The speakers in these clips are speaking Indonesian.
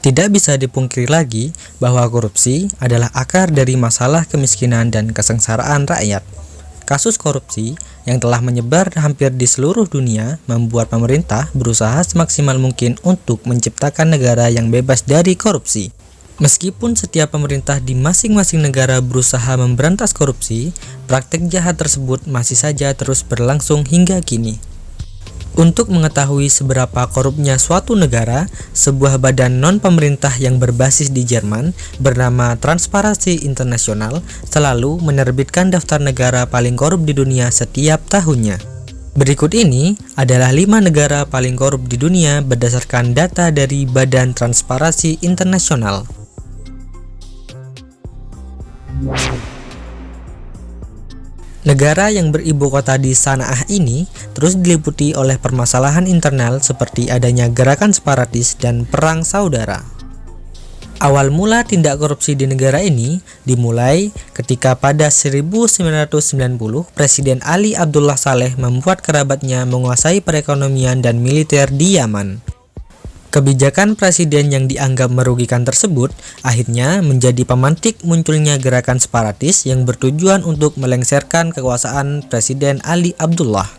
Tidak bisa dipungkiri lagi bahwa korupsi adalah akar dari masalah kemiskinan dan kesengsaraan rakyat. Kasus korupsi yang telah menyebar hampir di seluruh dunia membuat pemerintah berusaha semaksimal mungkin untuk menciptakan negara yang bebas dari korupsi. Meskipun setiap pemerintah di masing-masing negara berusaha memberantas korupsi, praktik jahat tersebut masih saja terus berlangsung hingga kini. Untuk mengetahui seberapa korupnya suatu negara, sebuah badan non-pemerintah yang berbasis di Jerman bernama Transparansi Internasional selalu menerbitkan daftar negara paling korup di dunia setiap tahunnya. Berikut ini adalah 5 negara paling korup di dunia berdasarkan data dari Badan Transparansi Internasional. Negara yang beribu kota di Sanaa ini terus diliputi oleh permasalahan internal seperti adanya gerakan separatis dan perang saudara. Awal mula tindak korupsi di negara ini dimulai ketika pada 1990 Presiden Ali Abdullah Saleh membuat kerabatnya menguasai perekonomian dan militer di Yaman. Kebijakan presiden yang dianggap merugikan tersebut akhirnya menjadi pemantik munculnya gerakan separatis yang bertujuan untuk melengsarkan kekuasaan Presiden Ali Abdullah.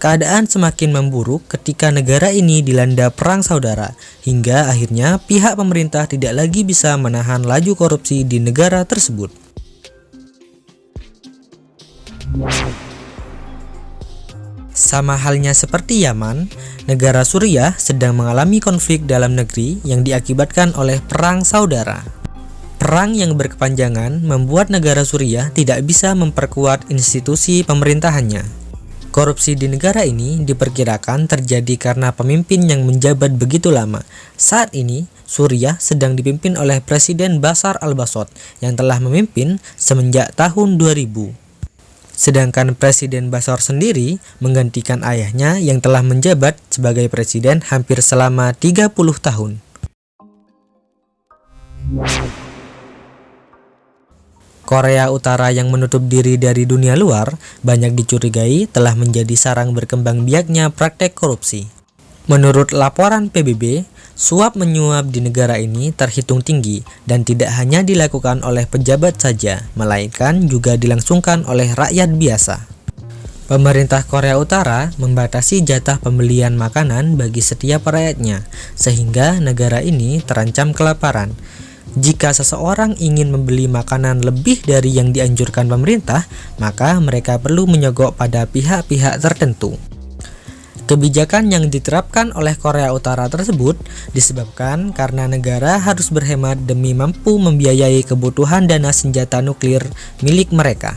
Keadaan semakin memburuk ketika negara ini dilanda perang saudara, hingga akhirnya pihak pemerintah tidak lagi bisa menahan laju korupsi di negara tersebut. Sama halnya seperti Yaman, negara Suriah sedang mengalami konflik dalam negeri yang diakibatkan oleh perang saudara. Perang yang berkepanjangan membuat negara Suriah tidak bisa memperkuat institusi pemerintahannya. Korupsi di negara ini diperkirakan terjadi karena pemimpin yang menjabat begitu lama. Saat ini, Suriah sedang dipimpin oleh Presiden Bashar al-Assad yang telah memimpin semenjak tahun 2000. Sedangkan Presiden Bashar sendiri menggantikan ayahnya yang telah menjabat sebagai presiden hampir selama 30 tahun. Korea Utara yang menutup diri dari dunia luar banyak dicurigai telah menjadi sarang berkembang biaknya praktek korupsi. Menurut laporan PBB, suap menyuap di negara ini terhitung tinggi dan tidak hanya dilakukan oleh pejabat saja, melainkan juga dilangsungkan oleh rakyat biasa. Pemerintah Korea Utara membatasi jatah pembelian makanan bagi setiap rakyatnya, sehingga negara ini terancam kelaparan. Jika seseorang ingin membeli makanan lebih dari yang dianjurkan pemerintah, maka mereka perlu menyogok pada pihak-pihak tertentu. Kebijakan yang diterapkan oleh Korea Utara tersebut disebabkan karena negara harus berhemat demi mampu membiayai kebutuhan dana senjata nuklir milik mereka.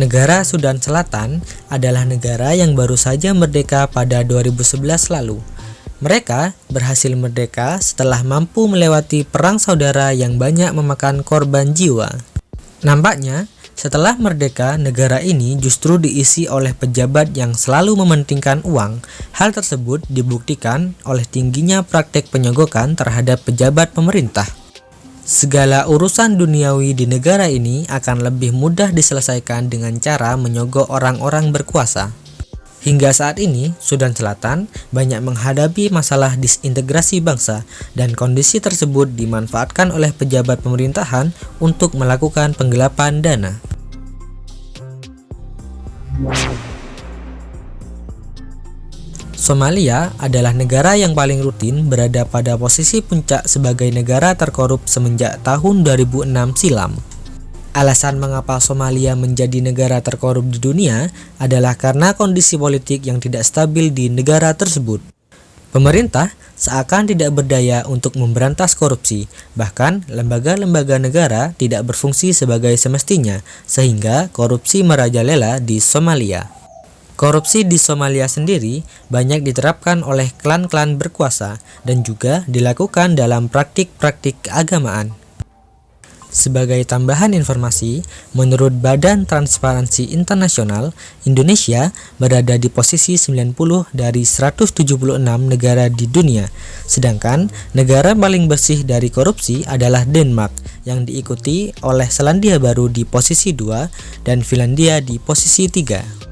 Negara Sudan Selatan adalah negara yang baru saja merdeka pada 2011 lalu. Mereka berhasil merdeka setelah mampu melewati perang saudara yang banyak memakan korban jiwa. Nampaknya, setelah merdeka, negara ini justru diisi oleh pejabat yang selalu mementingkan uang. Hal tersebut dibuktikan oleh tingginya praktek penyogokan terhadap pejabat pemerintah. Segala urusan duniawi di negara ini akan lebih mudah diselesaikan dengan cara menyogok orang-orang berkuasa. Hingga saat ini, Sudan Selatan banyak menghadapi masalah disintegrasi bangsa dan kondisi tersebut dimanfaatkan oleh pejabat pemerintahan untuk melakukan penggelapan dana. Somalia adalah negara yang paling rutin berada pada posisi puncak sebagai negara terkorup semenjak tahun 2006 silam. Alasan mengapa Somalia menjadi negara terkorup di dunia adalah karena kondisi politik yang tidak stabil di negara tersebut. Pemerintah seakan tidak berdaya untuk memberantas korupsi, bahkan lembaga-lembaga negara tidak berfungsi sebagai semestinya, sehingga korupsi merajalela di Somalia. Korupsi di Somalia sendiri banyak diterapkan oleh klan-klan berkuasa dan juga dilakukan dalam praktik-praktik keagamaan. Sebagai tambahan informasi, menurut Badan Transparansi Internasional, Indonesia berada di posisi 90 dari 176 negara di dunia. Sedangkan negara paling bersih dari korupsi adalah Denmark, yang diikuti oleh Selandia Baru di posisi 2 dan Finlandia di posisi 3.